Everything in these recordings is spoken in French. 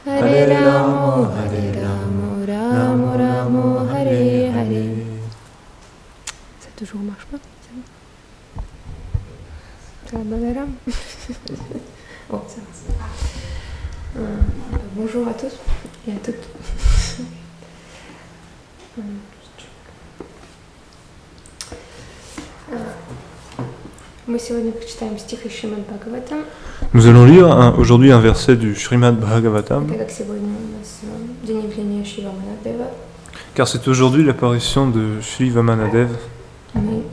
Hare Ramo, Ramo Ramo, Hare Hare. Ça toujours marche pas? Ça va, Balaram? Oh, ça va. Bonjour à tous et à toutes. Мы сегодня прочитаем стих из Шримад Бхагаватам. Nous allons lire aujourd'hui un verset du Shrimad Bhagavatam, Так как сегодня у нас день явления Шри Ваманадева, car c'est aujourd'hui l'apparition de Shri Vamanadev, мы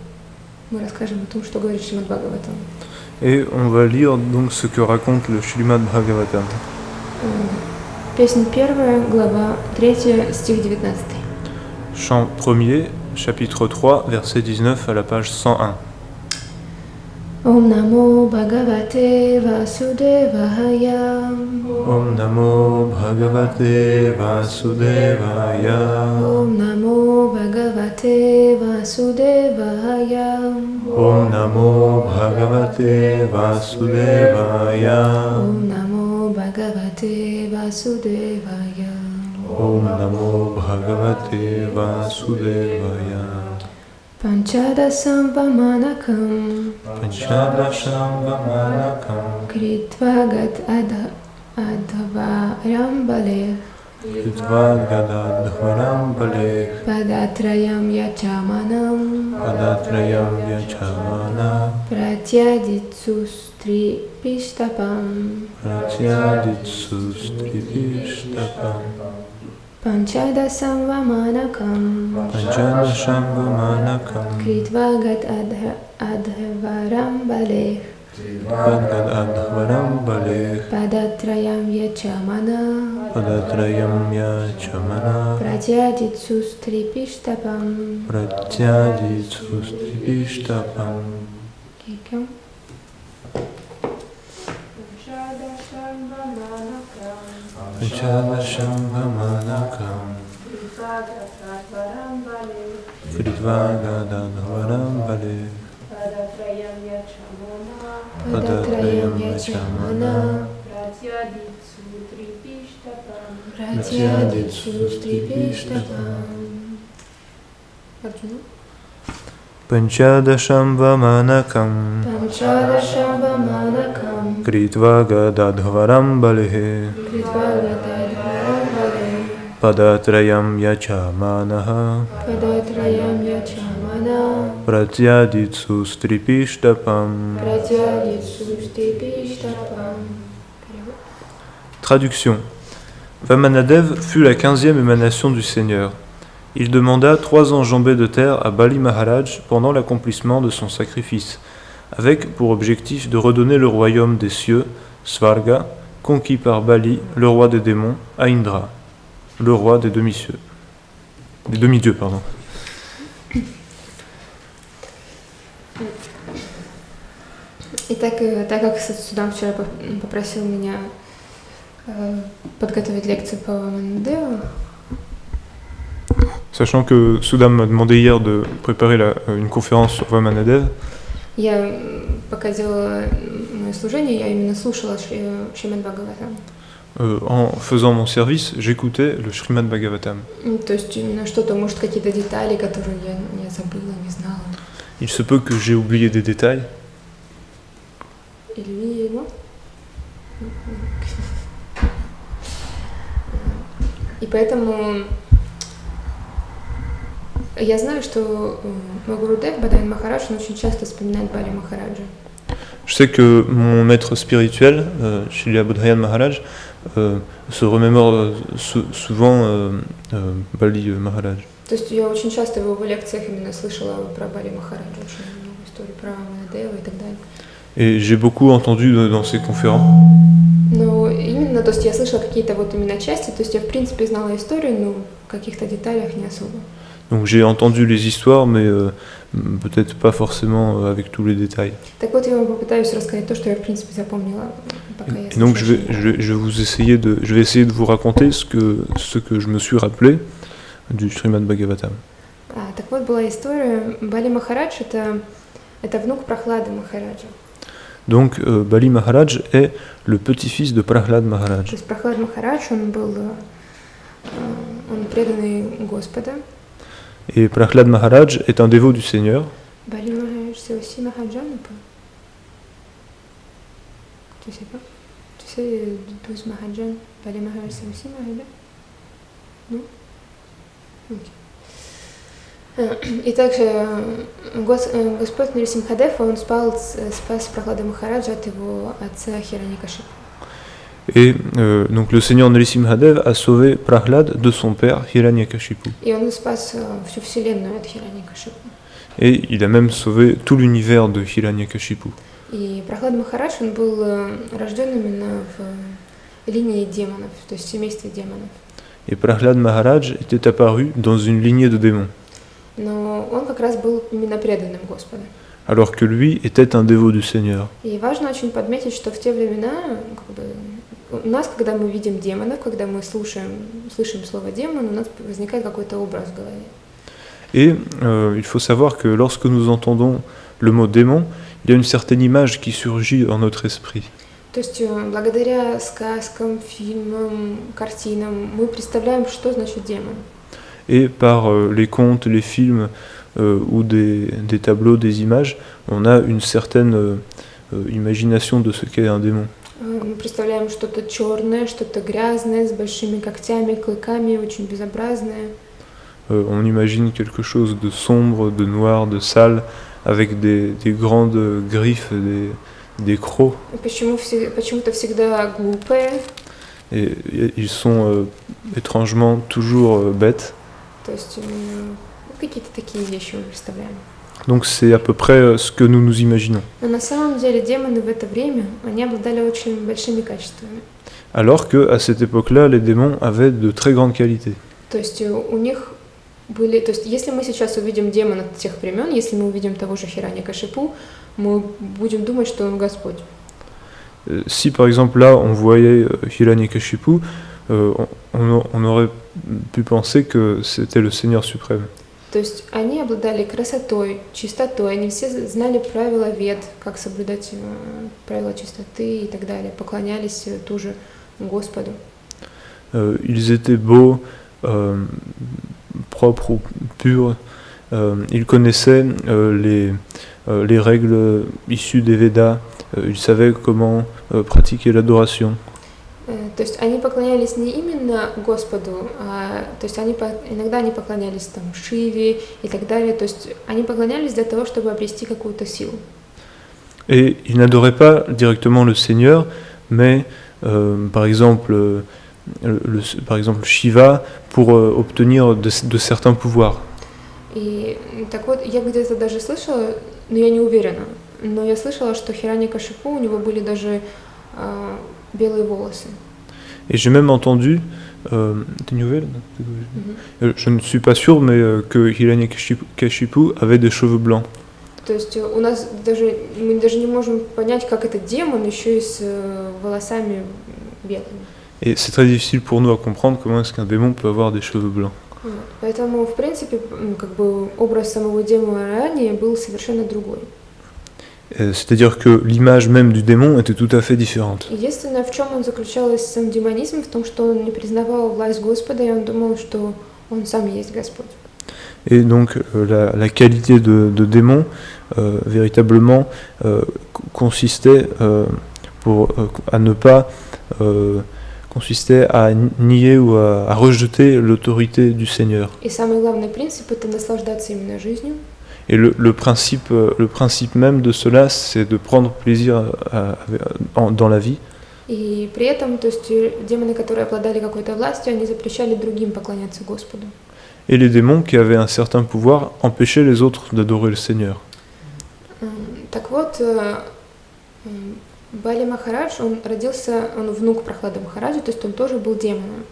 расскажем о том, что говорит Шримад Бхагаватам. et on va lire donc ce que raconte le Shrimad Bhagavatam. Песня первая, глава 3, стих 19. Chant 1er, chapitre 3, verset 19 à la page 101. Om Namo Bhagavate Vasudevaya. Om Namo Bhagavate Vasudevaya. Om Namo Bhagavate Vasudevaya. Om Namo Bhagavate Vasudevaya. Om Namo Bhagavate Vasudevaya. Om Namo Bhagavate Vasudevaya. Panchadasam Vamanakam Panchadasham Vamanakam Kritvagat Adhavaram Bale Vidvagadadhvaram Bale Padatrayam Yachamanam Padatrayam Yachamana Pratyaditsustri Pishtapam Pratyaditsustrivishtapam Panchadasam Vamanakam Panchadasham Vamanakam Kritvagat Adhavaram Bale Vidvagadadhvaram Bale Padatrayam Yachamana Padatrayam Yachamana Pratyaditsustri Pishtapam. Pratyaditsustrivishtapam. Quelqu'un? Panchadasham Vamanakam Vidvagadadhvaram Bale Padatrayam Yachamana Pratyaditsustri Pishtapam. Panchadasham Vamanakam Panchadasham Vamanakam Kritvagadadhvaram Bale Kritvagadadhvaram Bale Padatrayam Yachamanaha Padatrayam Yachamana Pratyaditsustri Pishtapam. Pratyaditsustri Pishtapam. Traduction. Vamanadev fut la 15e émanation du Seigneur. Il demanda 3 enjambées de terre à Bali Maharaj pendant l'accomplissement de son sacrifice, avec pour objectif de redonner le royaume des cieux, Svarga, conquis par Bali, le roi des démons, à Indra, le roi des demi-cieux. Des demi-dieux, pardon. Итак, так как Судам вчера попросил меня подготовить лекцию по Ваманадеву, Sachant que Sudam m'a demandé hier de préparer une conférence sur Vamanadev, я пока делала мое служение, я именно слушала Шримад Бхагаватам. En faisant mon service, j'écoutais le Shrimad Bhagavatam. То есть именно что-то, может, какие-то детали, которые я не забыла, не знала. Il se peut que j'ai oublié des détails. И lui, et moi. И поэтому я знаю, что мой Гурудев, Бадай Махарадж, он очень часто вспоминает Бали Махараджа. Je sais que mon maître spirituel, Srila Bodhayan Maharaj, se remémore souvent Bali Maharaj. То есть я очень часто в его лекциях именно слышала про Бали Махараджа, очень много историй про Ваманадева и так далее. Et j'ai beaucoup entendu dans ses conférences. Но именно, то есть я слышала какие-то вот именно части, то есть я в принципе знала историю, но в каких-то деталях не особо. Donc j'ai entendu les histoires, mais peut-être pas forcément avec tous les détails. Так вот я вам попытаюсь рассказать то, что я в принципе запомнила, пока я Et donc слушала. je vais essayer de vous raconter ce que je me suis rappelé du Shrimad Bhagavatam. Так вот была история. Бали Махарадж это внук Прохлады Махараджа. Donc Bali Maharaj est le petit-fils de Prahlad Maharaj. То есть Прохлад Махарадж, он был он преданный Господа. Et Prahlad Maharaj est un dévot du Seigneur. Бали Махарадж, c'est aussi Maharajan ou pas? Tu sais pas? Tu sais 12 Maharajan, Bali Maharaj c'est aussi Maharajan? Non? Ok. И также Господь Нарисимхадев, он спас Прохлада Махараджа от его отца Хираньякашипу. Et donc le Seigneur Nrsimhadev a sauvé Prahlad de son père Hiranyakashipu. И он спас всю вселенную от Хираньякашипу. Et il a même sauvé tout l'univers de Hiranyakashipu. И Прохлад Махарадж, он был рожден именно в линии демонов, то есть в семействе демонов. Et Prahlad Maharaj était apparu dans une lignée de démons, Но он как раз был именно преданным Господу. alors que lui était un dévot du Seigneur. И важно очень подметить, что в те времена, у нас, когда мы видим демонов, когда мы слышим слово демон, у нас возникает какой-то образ в голове. Et il faut savoir que lorsque nous entendons le mot démon, il y a une certaine image qui surgit dans notre esprit. То есть благодаря сказкам, фильмам, картинам мы представляем, что значит демон. Et par les contes, les films ou des tableaux, des images, on a une certaine imagination de ce qu'est un démon. Мы представляем что-то черное, что-то грязное, с большими когтями, клыками, очень безобразное. On imagine quelque chose de sombre, de noir, de sale, avec des grandes griffes, des crocs. Почему-то всегда глупые. Et ils sont étrangement toujours bêtes. То есть какие-то такие вещи мы представляем. Donc c'est à peu près ce que nous nous imaginons. Но на самом деле демоны в это время, они обладали очень большими качествами. Alors qu'à cette époque-là, les démons avaient de très grandes qualités. То есть у них были, то есть если мы сейчас увидим демона тех времен, если мы увидим того же Хираньякашипу, мы будем думать, что он Господь. Si par exemple là on voyait Hiranyakashipu, on aurait pu penser que c'était le Seigneur suprême. То есть они обладали красотой, чистотой, они все знали правила Вед, как соблюдать правила чистоты и так далее, поклонялись тоже Господу. Ils étaient beaux, propres ou purs. Ils connaissaient les règles issues des Védas. Ils savaient comment pratiquer l'adoration. То есть они поклонялись не именно Господу, то есть иногда они поклонялись там Шиве и так далее, то есть они поклонялись для того, чтобы обрести какую-то силу. Et ils n'adoraient pas directement le Seigneur, mais par exemple Shiva pour obtenir de certains pouvoirs. И так вот, я где-то даже слышала, но я не уверена, но я слышала, что Хираньякашипу, у него были даже белые волосы. Et j'ai même entendu des nouvelles. Je ne suis pas sûr, mais que Hiranyakashipu avait des cheveux blancs. То есть мы даже не можем понять, как этот демон еще и с волосами белыми. Et c'est très difficile pour nous à comprendre comment est-ce qu'un démon peut avoir des cheveux blancs. Поэтому, в принципе, образ самого демона ранее был совершенно другой. C'est-à-dire que l'image même du démon était tout à fait différente. Единственное, в чем он заключался сам демонизм, в том, что он не признавал власть Господа, и он думал, что он сам есть Господь. Et donc la qualité de démon véritablement consistait à nier ou à rejeter l'autorité du Seigneur. И самый главный принцип – это наслаждаться именно жизнью. Et le principe même de cela, c'est de prendre plaisir dans la vie. И при этом, то есть демоны, которые обладали какой-то властью, они запрещали другим поклоняться Господу. Et les démons qui avaient un certain pouvoir empêchaient les autres d'adorer le Seigneur. Так вот, Бали Махарадж, он внук Прохлада Махараджа, то есть он тоже был демоном.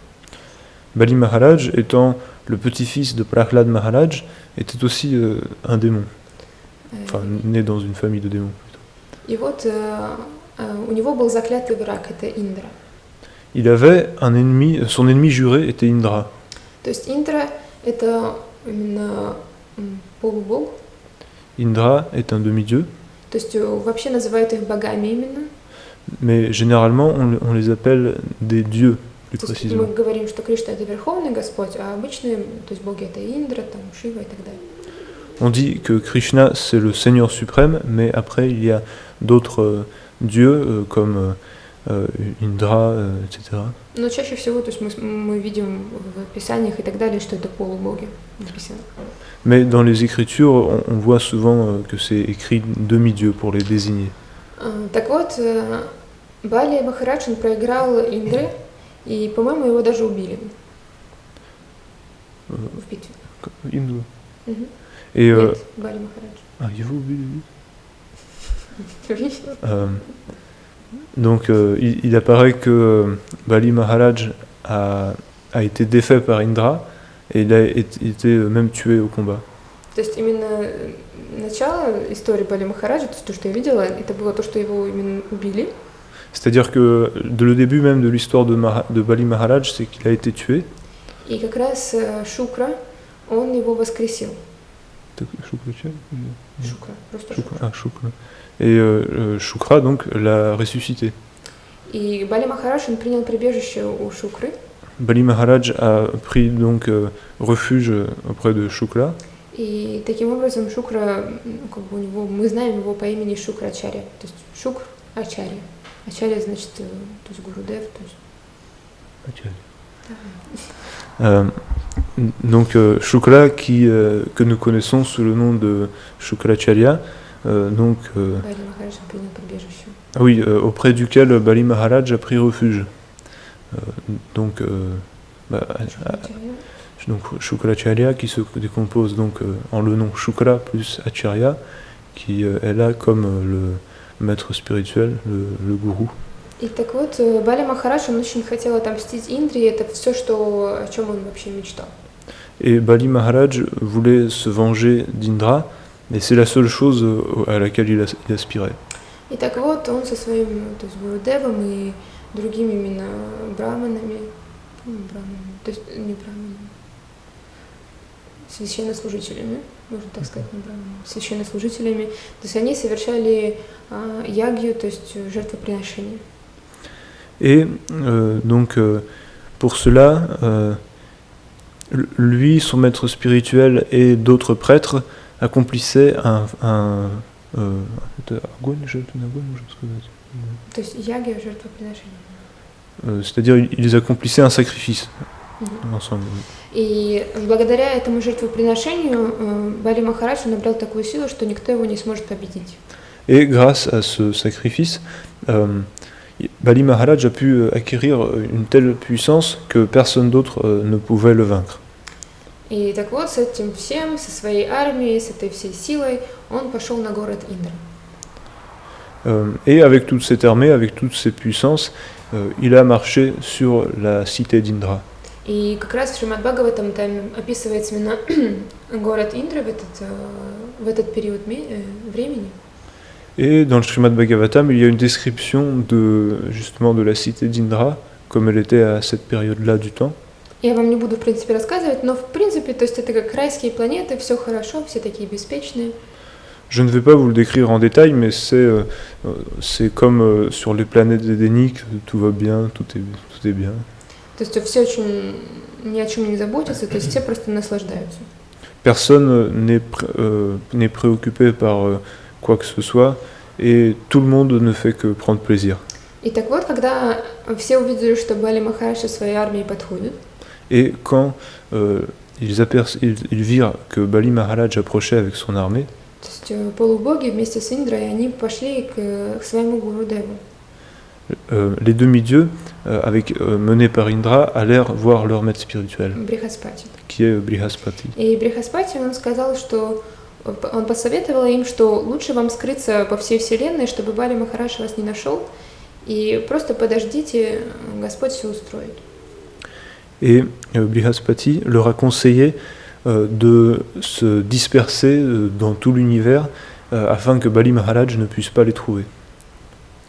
Bali Maharaj, étant le petit-fils de Prahlad Maharaj, était aussi un démon. Enfin, né dans une famille de démons. И вот у него был заклятый враг, это Индра. Il avait un ennemi, son ennemi juré était Indra. То есть Индра – это именно полубог. Indra est un demi-dieu. То есть вообще называют их богами именно. Mais généralement, on les appelle des dieux, plus То есть précisément. мы говорим, что Кришна это верховный Господь, а обычные, то есть боги это Индра, там, Шива и так далее. On dit que Krishna c'est le Seigneur suprême, mais après il y a d'autres dieux comme Indra, etc. Но чаще всего, то есть мы видим в Писаниях и так далее, что это полубоги написано. Mais dans les Écritures, on voit souvent que c'est écrit demi-dieu pour les désigner. Так вот, Бали Махарадж, он проиграл Индре, и, по-моему, его даже убили в битве. Indra. Мгм. Et Нет, Бали Махарадж. il faut oublier. Oui. Donc il apparaît que Bali Maharaj a été défait par Indra et il a été même tué au combat. То есть именно начало истории Бали Махараджа, то есть то, что я видела, это было то, что его именно убили. C'est-à-dire que le début même de l'histoire de Bali Maharaj, c'est qu'il a été tué. И как раз Шукра, он его воскресил. Шукра, просто Шукра. Ah, Shukra. Et Shukra donc l'a ressuscité. И Бали Махарадж, он принял прибежище у Шукры. Bali Maharaj a pris donc refuge auprès de Shukra. И таким образом Шукра, как бы у него, мы знаем его по имени Шукрачарья, то есть Шукр Ачарья. Ачарья значит, то есть Гурудев, то есть. Donc Shukra que nous connaissons sous le nom de Shukracharya, donc Бали Махарадж принял прибежище. oui, auprès duquel Bali Maharaj a pris refuge. Donc Shukracharya qui se décompose donc en le nom Shukra plus Acharya, qui est là comme le maître spirituel, le gourou. И так вот, Бали Махарадж, он очень хотел отомстить Индре, это все, о чем он вообще мечтал. Et Bali Maharaj voulait se venger d'Indra, et c'est la seule chose à laquelle il aspirait. И так вот, он со своим, то есть Гурудевом и другими именно браманами, то есть не браманами, священнослужителями, можно так сказать, не браманами, священнослужителями, то есть они совершали ягью, то есть жертвоприношение. Et donc pour cela, lui, son maître spirituel et d'autres prêtres accomplissaient c'est-à-dire ils accomplissaient un sacrifice ensemble. И благодаря этому жертвоприношению Бали Махарадж набрал такую силу, что никто его не сможет победить. Et grâce à ce sacrifice, Bali Maharaj a pu acquérir une telle puissance que personne d'autre ne pouvait le vaincre. И так вот, с этим всем, со своей армией, с этой всей силой, он пошел на город Индра. Et avec toute cette armée, avec toutes ces puissances, il a marché sur la cité d'Indra. И как раз в Шримад Бхагаватам там описывается именно город Индра в этот период времени. Et dans le Srimad Bhagavatam, il y a une description justement de la cité d'Indra, comme elle était à cette période-là du temps. Я вам не буду, в принципе, рассказывать, но в принципе, то есть это как райские планеты, все хорошо, все такие беспечные. Je ne vais pas vous le décrire en détail, mais c'est comme sur les planètes édéniques, tout va bien, tout est bien. То есть все очень ни о чем не заботятся, то есть все просто наслаждаются. Personne n'est préoccupé par quoi que ce soit, et tout le monde ne fait que prendre plaisir. И так вот, когда все увидели, что Бали Махарадж со своей армией подходит, et quand ils virent que Bali Maharaj approchait avec son armée, то есть полубоги вместе с Индрой, они пошли к своему Гурудеву. Les demi-dieux, menés par Indra, allèrent voir leur maître spirituel, qui est Brihaspati. И Брихаспати, он сказал, что он посоветовал им, что лучше вам скрыться по всей вселенной, чтобы Бали Махарадж вас не нашел, и просто подождите, Господь все устроит. Et Brihaspati leur a conseillé de se disperser dans tout l'univers afin que Bali Maharaj ne puisse pas les trouver.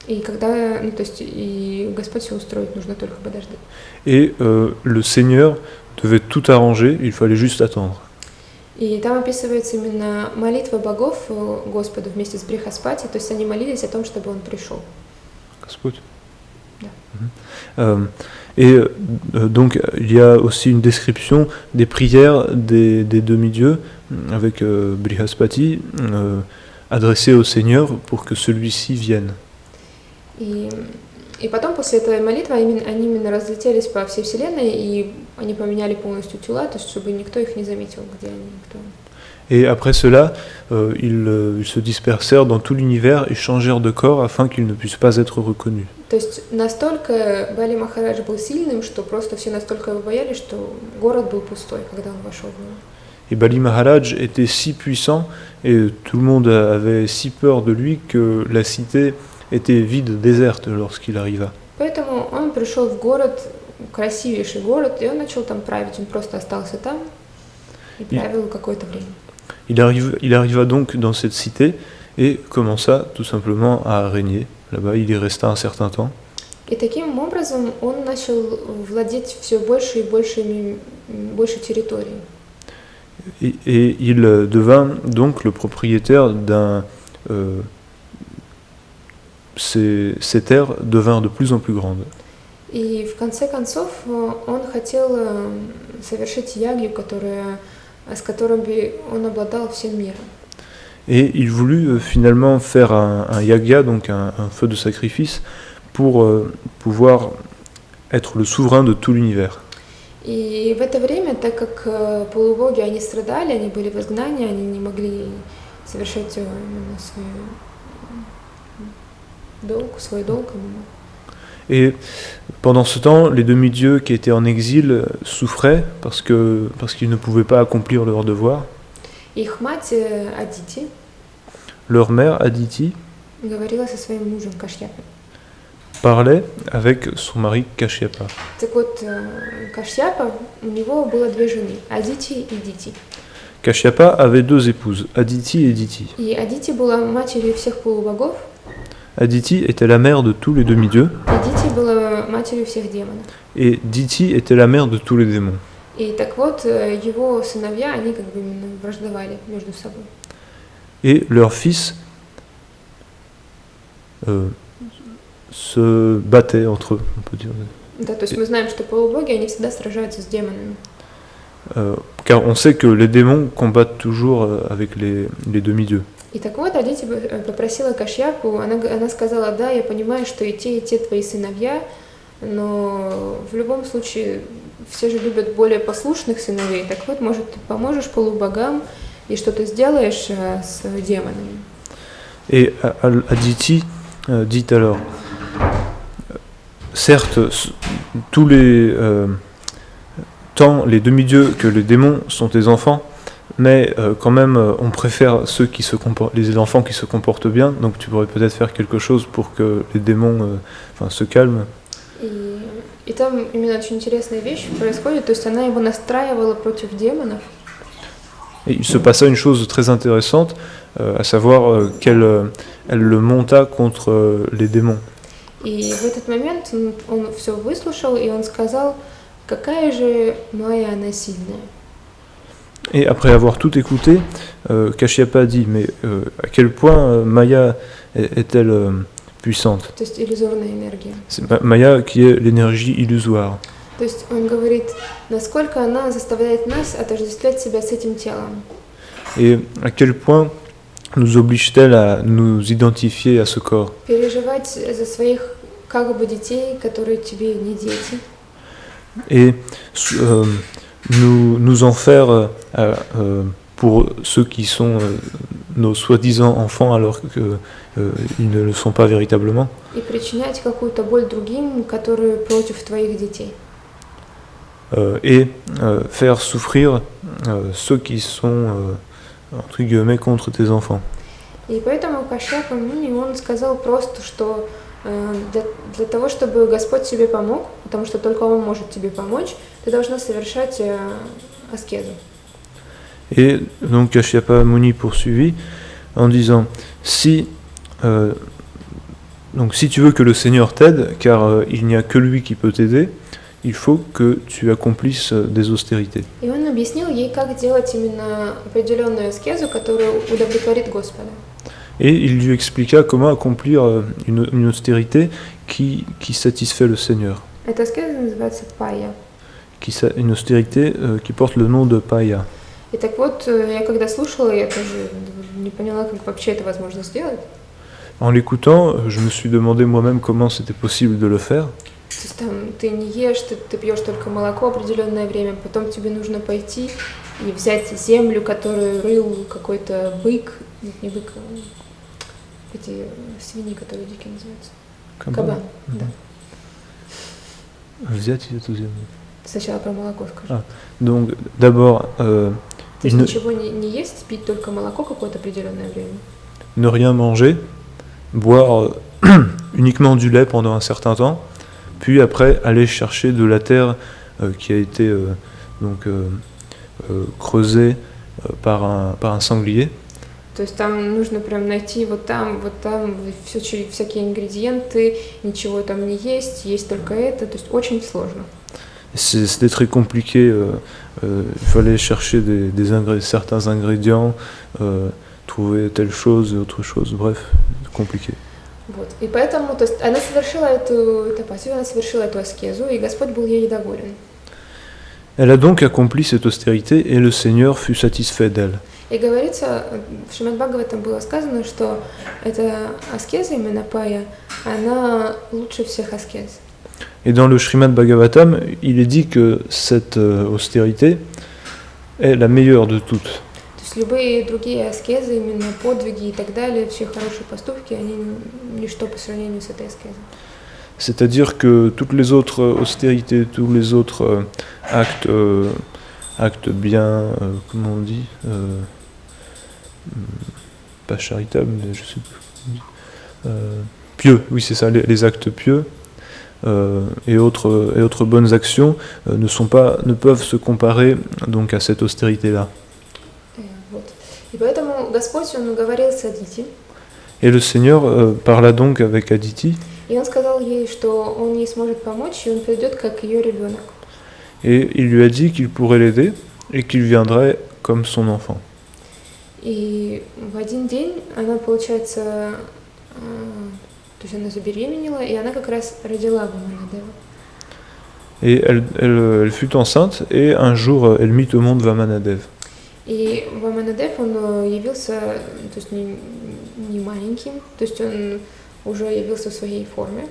И когда, то есть, и Господь все устроит, нужно только подождать. Et le Seigneur devait tout arranger, il fallait juste attendre. И там описывается именно молитва богов Господу вместе с Брихаспати, то есть они молились о том, чтобы он пришел. Господь. Да. Donc il y a aussi une description des prières des demi-dieux avec Brihaspati adressées au Seigneur pour que celui-ci vienne. И потом после этой молитвы они именно разлетелись по всей вселенной, и они поменяли полностью тела, то есть чтобы никто их не заметил, где они, кто они. Et après cela, ils se dispersèrent dans tout l'univers et changèrent de corps afin qu'ils ne puissent pas être reconnus. То есть настолько Бали Махарадж был сильным, что просто все настолько его боялись, что город был пустой, когда он вошел в него. Et Bali Maharaj était si puissant et tout le monde avait si peur de lui que la cité était vide, déserte lorsqu'il arriva. Поэтому он пришел в город, красивейший город, и он начал там править. Он просто остался там и правил какое-то время. Il arriva donc dans cette cité et commença tout simplement à régner. Là-bas, il y resta un certain temps. И таким образом он начал владеть все больше и больше территорией. Et il devint donc le propriétaire d'un... ces terres devinrent de plus en plus grandes. И в конце концов он хотел совершить ягью, с которой он обладал всем миром. Et il voulut finalement faire un yagya, donc un feu de sacrifice, pour pouvoir être le souverain de tout l'univers. И в это время, так как полубоги, они страдали, они были в изгнании, они не могли совершать именно свой долг. Et pendant ce temps, les demi-dieux qui étaient en exil souffraient parce qu'ils ne pouvaient pas accomplir leur devoir. Их мать Адити, leur mère Aditi, говорила со своим мужем Кашьяпой. Parlait avec son mari Kashyapa. Так вот, Кашьяпа, у него было две жены, Адити и Дити. Kashyapa avait deux épouses, Aditi et Diti. И Адити была матерью всех полубогов. Aditi était la mère de tous les demi-dieux. И Дити была матерью всех демонов. Et Diti était la mère de tous les démons. И так вот, его сыновья, они как бы именно враждовали между собой. Et leurs fils se battaient entre eux, on peut dire. Да, то есть мы знаем, что полубоги, они всегда сражаются с демонами. Car on sait que les démons combattent toujours avec les demi-dieux. И так вот, Адити попросила Кашьяпу, она сказала, да, я понимаю, что и те твои сыновья, но в любом случае все же любят более послушных сыновей. Так вот, может, ты поможешь полубогам и что ты сделаешь с демонами. Et Aditi dit alors, certes, tous les tant les demi-dieux que les démons sont tes enfants, mais quand même on préfère les enfants qui se comportent bien, donc tu pourrais peut-être faire quelque chose pour que les démons se calment. И там именно очень интересная вещь происходит, то есть она его настраивала против демонов. Et il se passa une chose très intéressante, à savoir qu'elle le monta contre les démons. И в этот момент он все выслушал, и он сказал, какая же Майя она сильная. Et après avoir tout écouté, Kashyapa dit, mais à quel point Maya est-elle puissante? То есть иллюзорная энергия. C'est Maya qui est l'énergie illusoire. То есть он говорит, насколько она заставляет нас отождествлять себя с этим телом. Et à quel point nous oblige-t-elle à nous identifier à ce corps? Переживать за своих как бы детей, которые тебе не дети. Et nous en faire pour ceux qui sont nos soi-disant enfants alors qu'ils ne le sont pas véritablement. И причинять какую-то боль другим, которые против твоих детей. Et faire souffrir ceux qui sont entre guillemets contre tes enfants. И поэтому Кашьяпа Муни, он сказал просто, что для того, чтобы Господь тебе помог, потому что только Он может тебе помочь, ты должна совершать аскезу. Et donc Kashyapa Muni poursuivit en disant, si tu veux que le Seigneur t'aide, car il n'y a que lui qui peut t'aider, il faut que tu accomplisses des austérités. И он объяснил ей, как делать именно определенную аскезу, которая удовлетворит Господа. Et il lui expliqua comment accomplir une austérité qui satisfait le Seigneur. Эта аскеза называется пая. Une austérité qui porte le nom de Paya. И так вот, я когда слушала, я тоже не поняла, как вообще это возможно сделать. En l'écoutant, je me suis demandé moi-même comment c'était possible de le faire. То есть там ты не ешь, ты пьешь только молоко определенное время, потом тебе нужно пойти и взять землю, которую рыл какой-то бык, не бык, эти свиньи, которые дикие называются. Кабан, да. Взять эту землю. Сначала про молоко скажу. Donc d'abord, То есть ничего не есть, пить только молоко какое-то определенное время. Ne rien manger, boire uniquement du lait pendant un certain temps, puis après aller chercher de la terre qui a été creusée par un sanglier. То есть там нужно прям найти вот там, всякие ингредиенты, ничего там не есть, есть только это, то есть очень сложно. C'était très compliqué, il fallait chercher certains ingrédients, trouver telle chose et autre chose, bref, compliqué. Вот. И поэтому, то есть она совершила эту тапасию, она совершила эту аскезу, и Господь был ей доволен. Elle a donc accompli cette austérité et le Seigneur fut satisfait d'elle. И говорится, в Шримад Бхагаватам было сказано, что эта аскеза, именно пая, она лучше всех аскез. Et dans le Srimad Bhagavatam, il est dit que cette austérité est la meilleure de toutes. То есть любые другие аскезы, именно подвиги и так далее, все хорошие поступки, они ничто по сравнению с этой аскезой. C'est-à-dire que toutes les autres austérités, tous les autres actes bien, comment on dit, pas charitables, mais je sais plus, pieux, oui c'est ça, les actes pieux et autres bonnes actions ne peuvent se comparer donc à cette austérité-là. Вот. И поэтому Господь, Он говорил с Адити. Et le Seigneur parla donc avec Aditi. И Он сказал ей, что Он ей сможет помочь, и Он придет как ее ребенок. Et il lui a dit qu'il pourrait l'aider et qu'il viendrait comme son enfant. И в один день она, получается, то есть она забеременела, и она как раз родила Ваманадева. Et elle fut enceinte, et un jour, elle mit au monde Vamanadev. И Ваманадев, он явился, то есть не маленьким, то есть он уже явился в своей форме.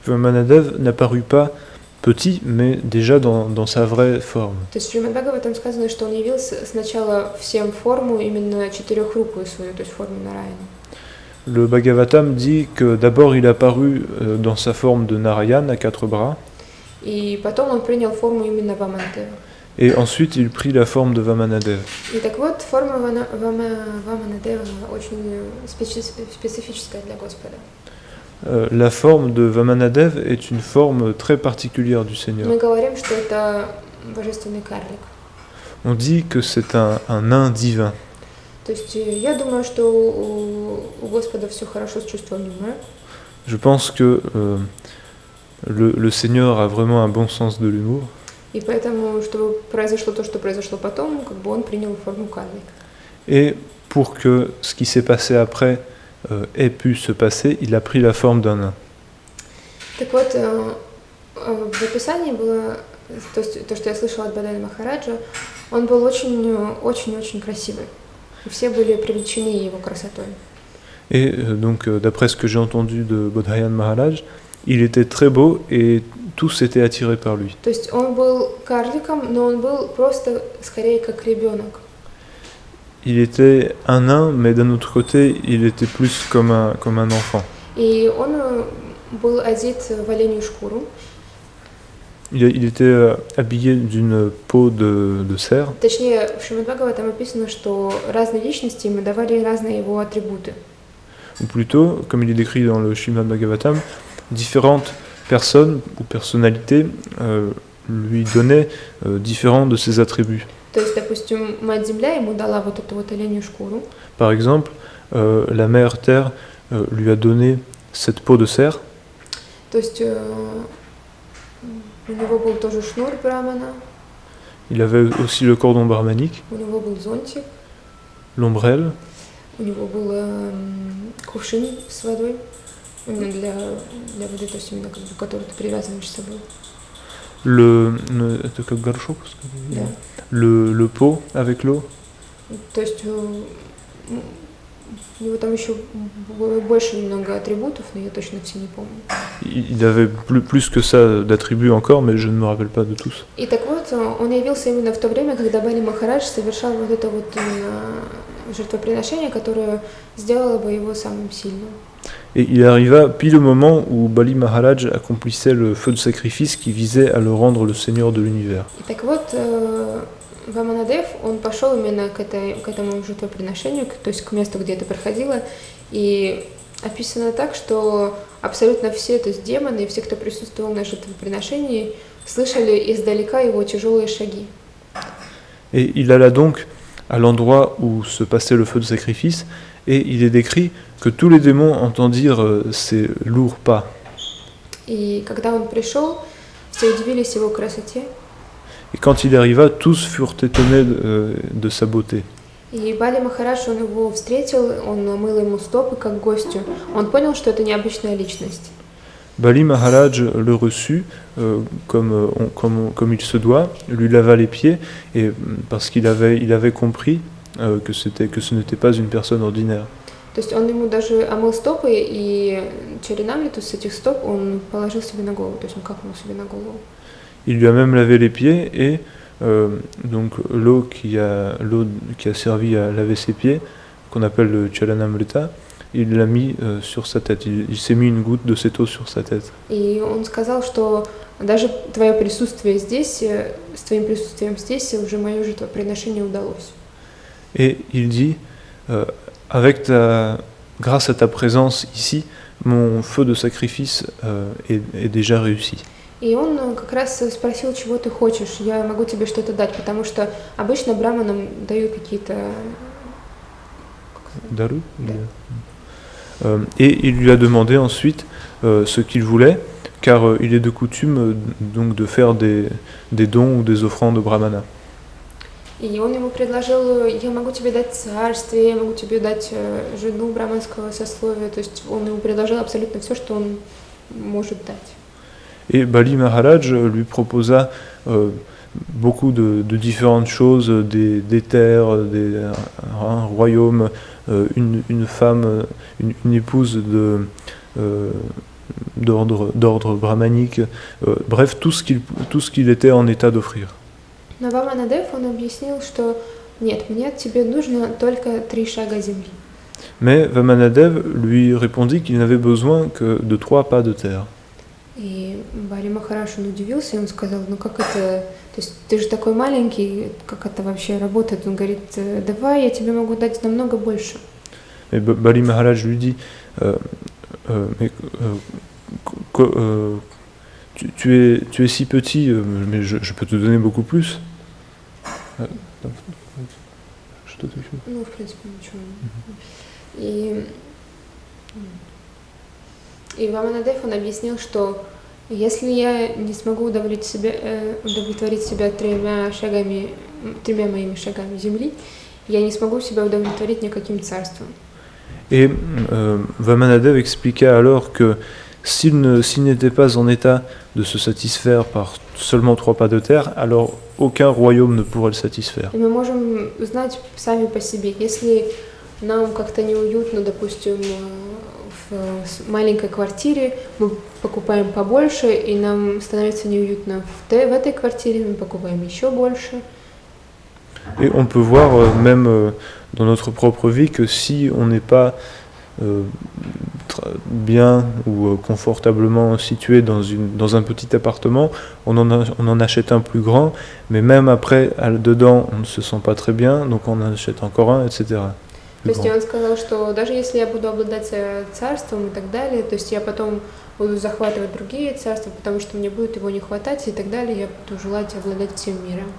Vamanadev n'apparut pas petit, mais déjà dans sa vraie forme. То есть в Шримад Бхагаватам сказано, что он явился сначала всем форму, именно четырехрукую свою, то есть форму Нараяна. Le Bhagavatam dit que d'abord il apparut dans sa forme de Narayan à 4 bras. И потом он принял форму именно Ваманадева. Et ensuite il prit la forme de Vamanadev. И так вот, форма Ваманадева очень специфическая для Господа. La forme de Vamanadev est une forme très particulière du Seigneur. Мы говорим, что это божественный карлик. On dit que c'est un nain divin. То есть я думаю, что у Господа все хорошо с чувством юмора. Je pense que le Seigneur a vraiment un bon sens de l'humour. И поэтому, чтобы произошло то, что произошло потом, как бы он принял форму карлика. Et pour que ce qui s'est passé après ait pu se passer, il a pris la forme d'un nain. Так вот, в описании было, то, что я слышала от Бадали Махараджа, он был очень-очень красивый. И все были привлечены его красотой. Et donc, d'après ce que j'ai entendu de Bodhayan Maharaj, il était très beau et tous étaient attirés par lui. То есть он был карликом, но он был просто скорее как ребенок. Il était un nain, mais d'un autre côté, il était plus comme un enfant. И он был одет в оленью шкуру. Il était habillé d'une peau de cerf. Точнее, в Шримад Бхагаватам описано, что разные личности ему давали разные его атрибуты. Ou plutôt, comme il est décrit dans le Srimad Bhagavatam, différentes personnes ou personnalités lui donnaient différents de ses attributs. То есть, допустим, Мать-Земля ему дала вот эту вот оленью шкуру. Par exemple, la mère Terre lui a donné cette peau de cerf. То есть, У него был тоже шнур брамана, Il avait aussi le cordon brahmanique, у него был зонтик, l'ombrelle, у него был кувшин с водой для воды, то есть именно как бы, который ты привязываешь с собой. это как горшок, Да. le pot avec l'eau. То есть у него там еще больше немного атрибутов, но я точно все не помню. Il avait plus que ça d'attributs encore, mais je ne me rappelle pas de tous. И так вот, он явился именно в то время, когда Бали Махарадж совершал вот это вот именно жертвоприношение, которое сделало бы его самым сильным. Et il arriva pile au moment où Bali Maharaj accomplissait le feu de sacrifice qui visait à le rendre le seigneur de l'univers. И так вот, Ваманадев, он пошел именно к этому жертвоприношению, то есть к месту, где это проходило, и описано так, что абсолютно все, то есть демоны и все, кто присутствовал на жертвоприношении, слышали издалека его тяжелые шаги. Et il alla donc à l'endroit où se passait le feu de sacrifice, et il est décrit que tous les démons entendirent ces lourds pas. И когда он пришел, все удивились его красоте. Et quand il arriva, tous furent étonnés de sa beauté. И Бали Махарадж, он его встретил, он мыл ему стопы как гостю. Он понял, что это необычная личность. Bali Maharaj le reçut comme il se doit, lui lava les pieds, et parce qu'il avait compris que ce n'était pas une personne ordinaire. То есть он ему даже омыл стопы, и черенамлиту с этих стоп он положил себе на голову, то есть он капнул себе на голову. Il lui a même lavé les pieds, et donc l'eau qui a servi à laver ses pieds, qu'on appelle le Chalanamrita, il l'a mis sur sa tête. Il s'est mis une goutte de cette eau sur sa tête. И он сказал, что даже твое присутствие здесь, с твоим присутствием здесь уже мое жертвоприношение удалось. Et il dit, grâce à ta présence ici, mon feu de sacrifice est déjà réussi. И он как раз спросил, чего ты хочешь, я могу тебе что-то дать, потому что обычно браманам дают какие-то... Daru? Et il lui a demandé ensuite ce qu'il voulait, car il est de coutume donc de faire des dons ou des offrandes au brahmana. И он ему предложил, я могу тебе дать царствие, я могу тебе дать жену браманского сословия, то есть он ему предложил абсолютно все, что он может дать. Et Bali Maharaj lui proposa beaucoup de différentes choses, des terres, un royaume, une femme, une épouse d'ordre brahmanique, bref, tout ce qu'il était en état d'offrir. Но Ваманадев, он объяснил, что нет, мне тебе нужно только 3 шага земли. Mais Vamanadev lui répondit qu'il n'avait besoin que de 3 pas de terre. И Бали Махарадж, он удивился, и он сказал, ну как это, то есть ты же такой маленький, как это вообще работает? Он говорит, давай, я тебе могу дать намного больше. Et Bali Maharaj lui dit, mais, tu es si petit, mais je peux te donner beaucoup plus. Ну, в принципе, ничего. И Ваманадев, он объяснил, что если я не смогу удовлетворить себя 3 моими шагами земли, я не смогу себя удовлетворить никаким царством. Et Vamanadev expliqua alors que s'il n'était pas en état de se satisfaire par seulement 3 pas de terre, alors aucun royaume ne pourrait le satisfaire. И мы можем знать сами по себе, если нам как-то неуютно, допустим, в маленькой квартире, мы покупаем побольше, и нам становится неуютно в этой квартире, мы покупаем еще больше. Et on peut voir même dans notre propre vie que si on n'est pas bien ou confortablement situé dans un petit appartement, on en achète un plus grand, mais même après, dedans, on ne se sent pas très bien, donc on en achète encore un, etc. То есть он сказал, что даже если я буду обладать царством и так далее, то есть я потом буду захватывать другие царства, потому что мне будет его не хватать и так далее, я буду желать обладать всем миром.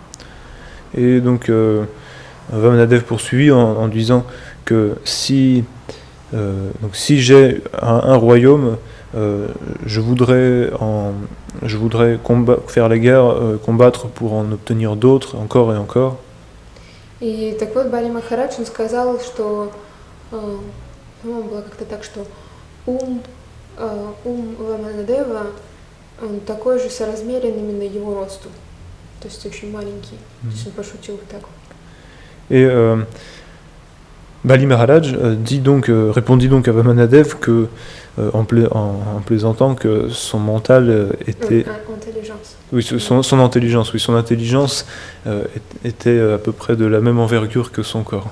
Et donc Vamanadev poursuivit en disant que si j'ai un royaume, je voudrais faire la guerre, combattre pour en obtenir d'autres, encore et encore. И так вот Бали Махарадж, он сказал, что, по-моему, было как-то так, что ум Ваманадева, он такой же соразмерен именно его росту, то есть очень маленький, то есть он пошутил так. Et Bali Maharaj répondit donc à Vamanadev que, en plaisantant, que son mental était... Intelligence. Oui, son intelligence était à peu près de la même envergure que son corps.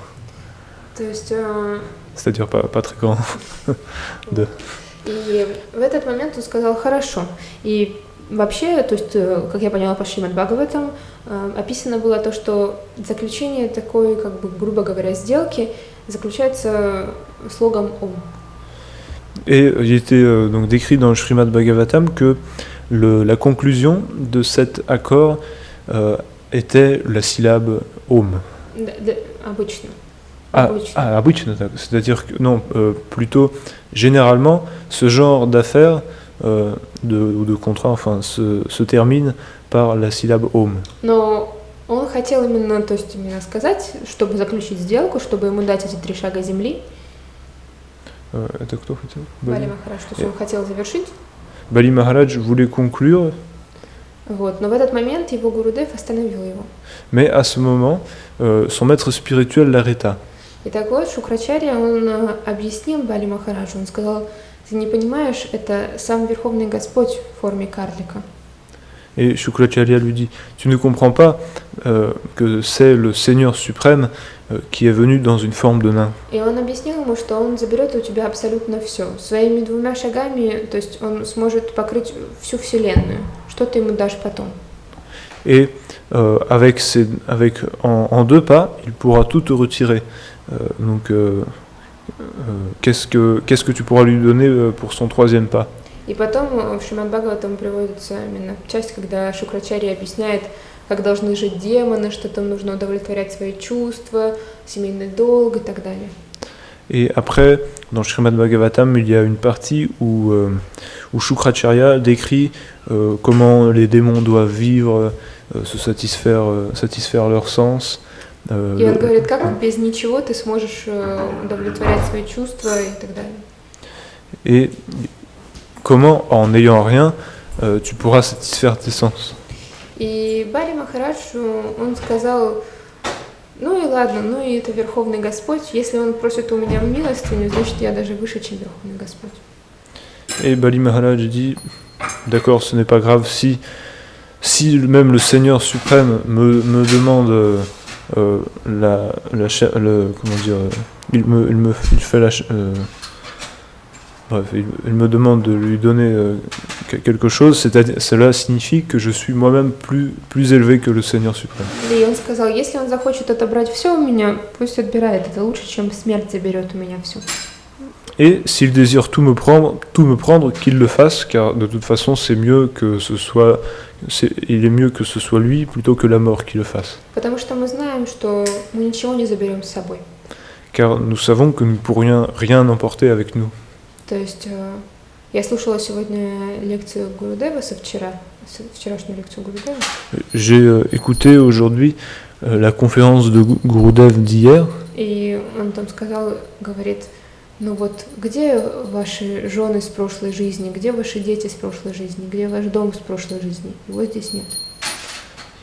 То есть, C'est-à-dire pas très grand. И в этот момент он сказал «хорошо». И вообще, то есть, как я поняла по Шримад Бхагаватам, описано было то, что заключение такой, как бы, грубо говоря, сделки заключается слогом «Ом». Et il était donc décrit dans le Srimad Bhagavatam que la conclusion de cet accord était la syllabe Om. Обычно. Обычно, c'est-à-dire que, non, plutôt généralement, ce genre d'affaires ou de contrat, enfin, se termine par la syllabe Om. Но он хотел именно, то есть именно сказать, чтобы заключить сделку, чтобы ему дать эти 3 шага земли. Это кто хотел? Бали Махарадж, то есть он хотел завершить. Bali Maharaj voulait conclure. Вот, но в этот момент его Гурудев остановил его. Mais à ce moment, son maître spirituel l'arrêta. И так вот, Шукрачарья, он объяснил Бали Махараджу, он сказал, ты не понимаешь, это сам Верховный Господь в форме карлика. Et Shukracharya lui dit, tu ne comprends pas que c'est le Seigneur suprême qui est venu dans une forme de nain. И он объяснил ему, что он заберет у тебя абсолютно все. Своими 2 шагами, то есть он сможет покрыть всю Вселенную. Что ты ему дашь потом? Et en 2 pas, il pourra tout te retirer. Donc, qu'est-ce que tu pourras lui donner pour son 3e pas? И потом в Шримад Бхагаватам приводится именно часть, когда Шукрачарья объясняет, как должны жить демоны, что там нужно удовлетворять свои чувства, семейный долг и так далее. Et après, dans le Srimad Bhagavatam, il y a une partie où Shukracharya décrit comment les démons doivent vivre, se satisfaire leur sens. И он говорит, как без ничего ты сможешь удовлетворять свои чувства и так далее. Et comment, en n'ayant rien, tu pourras satisfaire tes sens. И Бали Махарадж, он сказал, ну и ладно, ну и это Верховный Господь, если он просит у меня милостыню, значит я даже выше, чем Верховный Господь. Et Bali Maharaj dit, d'accord, ce n'est pas grave, si même le Seigneur suprême me demande comment dire, il me demande de lui donner quelque chose, cela signifie que je suis moi-même plus élevé que le Seigneur suprême. И он сказал, если он захочет отобрать все у меня, пусть отбирает, это лучше, чем смерть заберет у меня все. Et s'il désire tout me prendre, qu'il le fasse, car de toute façon il est mieux que ce soit lui plutôt que la mort qui le fasse. Потому что мы знаем, что мы ничего не заберем с собой. Car nous savons que nous ne pourrions rien emporter avec nous. То есть я слушала сегодня лекцию Гурудева вчерашнюю лекцию Гурудева. J'ai écouté aujourd'hui la conférence de Gurudev d'hier. И он там говорит, ну вот, где ваши жены с прошлой жизни, где ваши дети с прошлой жизни, где ваш дом с прошлой жизни? Его здесь нет.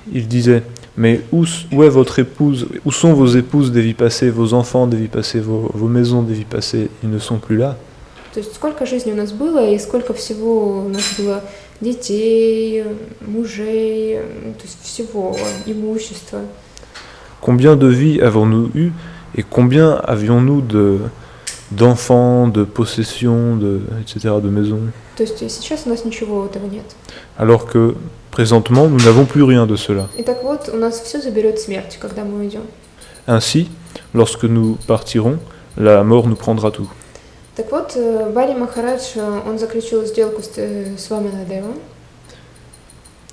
Il disait, mais où est votre épouse, où sont vos épouses des vies passées, vos enfants des vies passées, vos maisons des vies passées, ils ne sont plus là. То есть сколько жизней у нас было и сколько всего у нас было детей, мужей, то есть всего, имущества. Combien de vies avons-nous eu et combien avions-nous d'enfants, de possessions, etc., de maisons. То есть сейчас у нас ничего этого нет. Alors que présentement, nous n'avons plus rien de cela. И так вот, у нас все заберет смерть, когда мы уйдем. Ainsi, lorsque nous partirons, la mort nous prendra tout. Так вот, Бали Махарадж, он заключил сделку с Ваманадевом.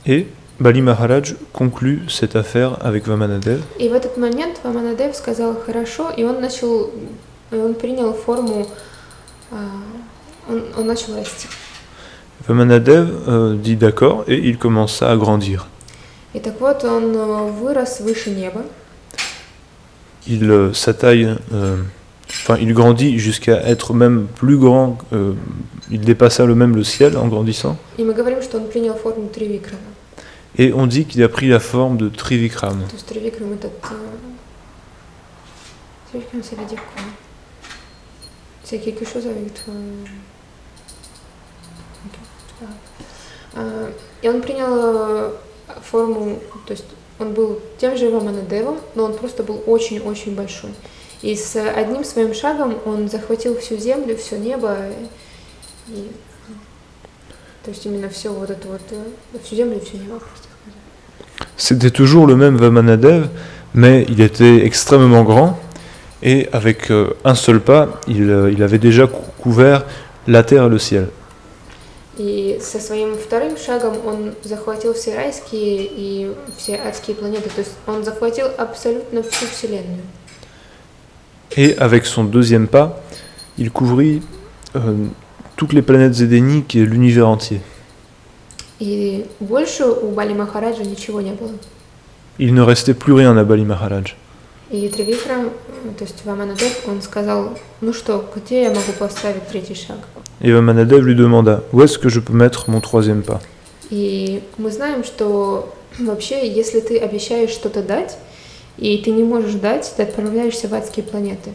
Et Bali Maharaj conclut cette affaire avec Vamanadev. И в этот момент Ваманадев сказал хорошо, и он принял форму, он начал расти. Vamanadev dit d'accord et il commença à grandir. И так вот он вырос выше неба. Sa taille, il grandit jusqu'à être même plus grand, il dépassa même le ciel en grandissant. И мы говорим, что он принял форму Тривикрама. Et on dit qu'il a pris la forme de Trivikram. То есть Тривикрам этот... Тривикрам, ça veut dire quoi? C'est quelque chose avec... И он принял форму, то есть он был тем же Ваманадевом, но он просто был очень-очень большой. И с одним своим шагом он захватил всю землю, все небо, и, то есть именно все вот это вот, всю землю и все небо просто. C'était toujours le même Vamanadev, mais il était extrêmement grand, et avec un seul pas, il avait déjà couvert la terre et le ciel. И со своим вторым шагом он захватил все райские и все адские планеты, то есть он захватил абсолютно всю Вселенную. Et avec son deuxième pas, il couvrit toutes les planètes édéniques et l'univers entier. И больше у Бали Махараджа ничего не было. Il ne restait plus rien à Bali Maharaj. И Тривикрам, то есть Ваманадев, он сказал, ну что, где я могу поставить третий шаг? Et Vamanadev lui demanda, où est-ce que je peux mettre mon troisième pas? И мы знаем, что вообще, если ты обещаешь что-то дать, и ты не можешь дать, ты отправляешься в адские планеты.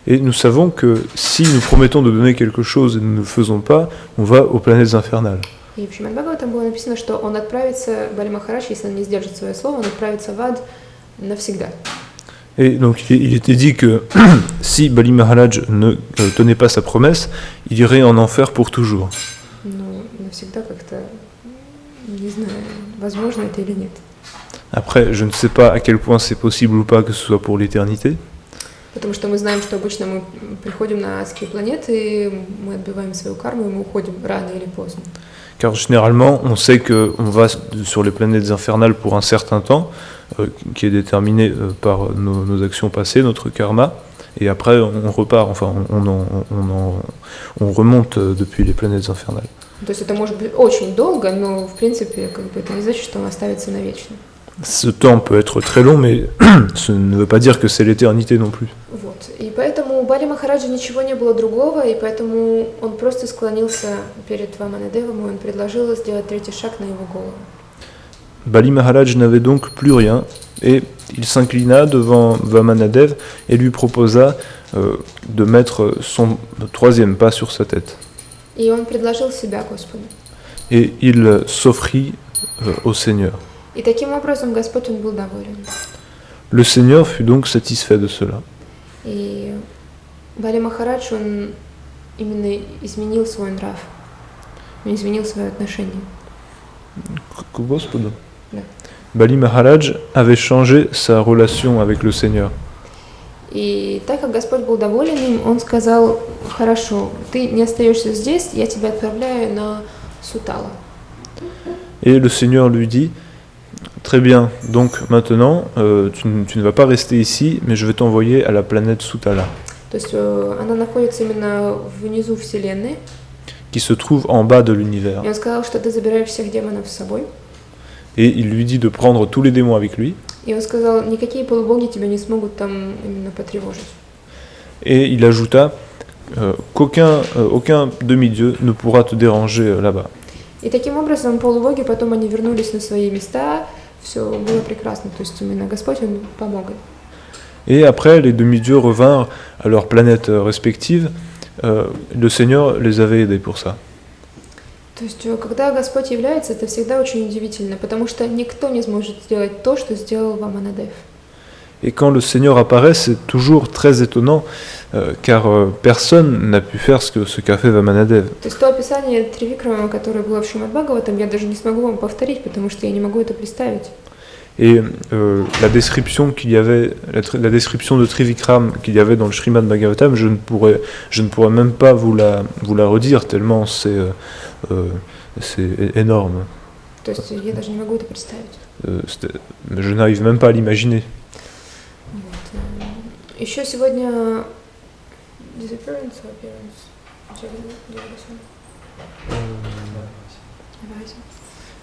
Et nous savons que si nous promettons de donner quelque chose et nous ne le faisons pas, on va aux planètes infernales. И в Шримад Бхагаватам было написано, что он отправится, Бали Махарадж, если он не сдержит свое слово, он отправится в ад навсегда. Et donc il était dit que si Bali Maharaj ne tenait pas sa promesse, il irait en enfer pour toujours. Ну, навсегда как-то, не знаю, возможно это или нет. Après, je ne sais pas à quel point c'est possible ou pas que ce soit pour l'éternité. Потому что мы знаем, что обычно мы приходим на адские планеты, мы отбиваем свою карму, и мы уходим рано или поздно. Car généralement, on sait qu'on va sur les planètes infernales pour un certain temps, qui est déterminé par nos actions passées, notre karma, et après on repart, enfin on remonte depuis les planètes infernales. То есть это может быть очень долго, но в принципе как бы это не значит, что он оставится навечно. Ce temps peut être très long, mais ce ne veut pas dire que c'est l'éternité non plus. Вот. И поэтому у Бали Махараджа ничего не было другого, и поэтому он просто склонился перед Ваманадевом, и он предложил сделать третий шаг на его голову. Bali Maharaj n'avait donc plus rien, et il s'inclina devant Vamanadev et lui proposa de mettre son troisième pas sur sa tête. И он предложил себя Господу. Et il s'offrit au Seigneur. И таким образом Господь, он был доволен. Le Seigneur fut donc satisfait de cela. И Бали Махарадж, он именно изменил свой нрав, он изменил свое отношение. К Господу. Да. Bali Maharaj avait changé sa relation avec le Seigneur. И так как Господь был доволен им, он сказал, хорошо, ты не остаешься здесь, я тебя отправляю на Сутала. Et le Seigneur lui dit, très bien, donc maintenant, tu ne vas pas rester ici, mais je vais t'envoyer à la planète Sutala, То есть она находится именно внизу Вселенной. qui se trouve en bas de l'univers. И он сказал, что ты забираешь всех демонов с собой. Et il lui dit de prendre tous les démons avec lui. И он сказал, никакие полубоги тебя не смогут там именно потревожить. Et il ajouta aucun demi-dieu ne pourra te déranger là-bas. И таким образом полубоги потом они вернулись на свои места, все было прекрасно, то есть именно Господь, он помог им. Et après, les demi-dieux revinrent à leurs planètes respectives. Le Seigneur les avait aidés pour ça. То есть, когда Господь является, это всегда очень удивительно, потому что никто не сможет сделать то, что сделал Ваманадев. Et quand le Seigneur apparaît, c'est toujours très étonnant, car personne n'a pu faire ce qu'a fait Vamanadev. То есть то описание Тривикрама, которое было в Шримад Бхагаватам, я даже не смогу вам повторить, потому что я не могу это представить. Et la description qu'il y avait, la description de Trivikram qu'il y avait dans le Srimad Bhagavatam, je ne pourrais même pas vous la redire tellement c'est énorme. То есть я даже не могу это представить. Je n'arrive même pas à l'imaginer. Вот. Еще сегодня disappearance or appearance?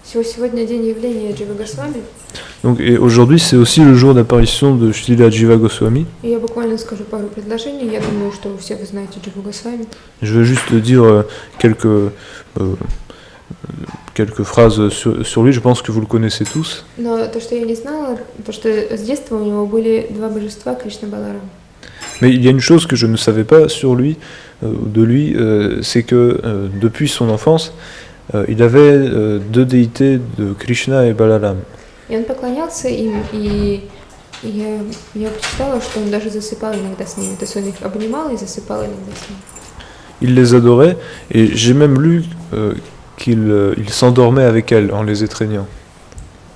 Сегодня день явления Джива Госвами, Donc, et aujourd'hui, c'est aussi le jour d'apparition de Srila Jiva Goswami. и я буквально скажу пару предложений. Я думаю, что все вы знаете Дживу Госвами. Je veux juste dire quelques phrases sur lui, je pense que vous le connaissez tous. Но то, что я не знала, то, что с детства у него были два божества, Кришна и Баларам. Mais il y a une chose que je ne savais pas sur lui, de lui, c'est que depuis son enfance, il avait deux déités de Krishna et Balaram. И он поклонялся им, и я почитала, что он даже засыпал иногда с ними. То есть он их обнимал и засыпал иногда с ними. Il les adorait, et j'ai même lu qu'il s'endormait avec elles en les étreignant.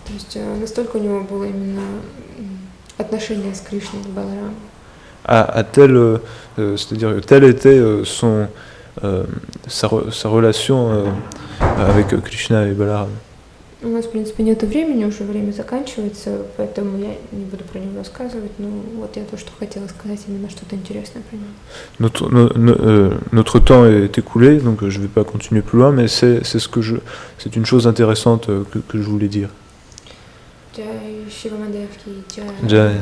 То есть настолько у него было именно отношение с Кришной и Баларамом. C'est-à-dire telle était sa relation avec Krishna et Balaram. У нас, в принципе, нет времени, уже время заканчивается, поэтому я не буду про него рассказывать, но вот я то, что хотела сказать, именно что-то интересное про него. Notre temps est écoulé, donc je ne vais pas continuer plus loin, mais c'est une chose intéressante que je voulais dire. Jai Shiva Mahadev ki jai, Jai.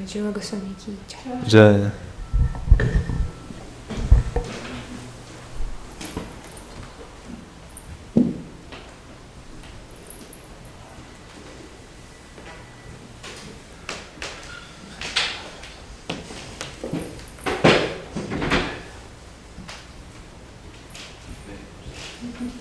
Jiva Goswami ki jai. Jai. Mhm.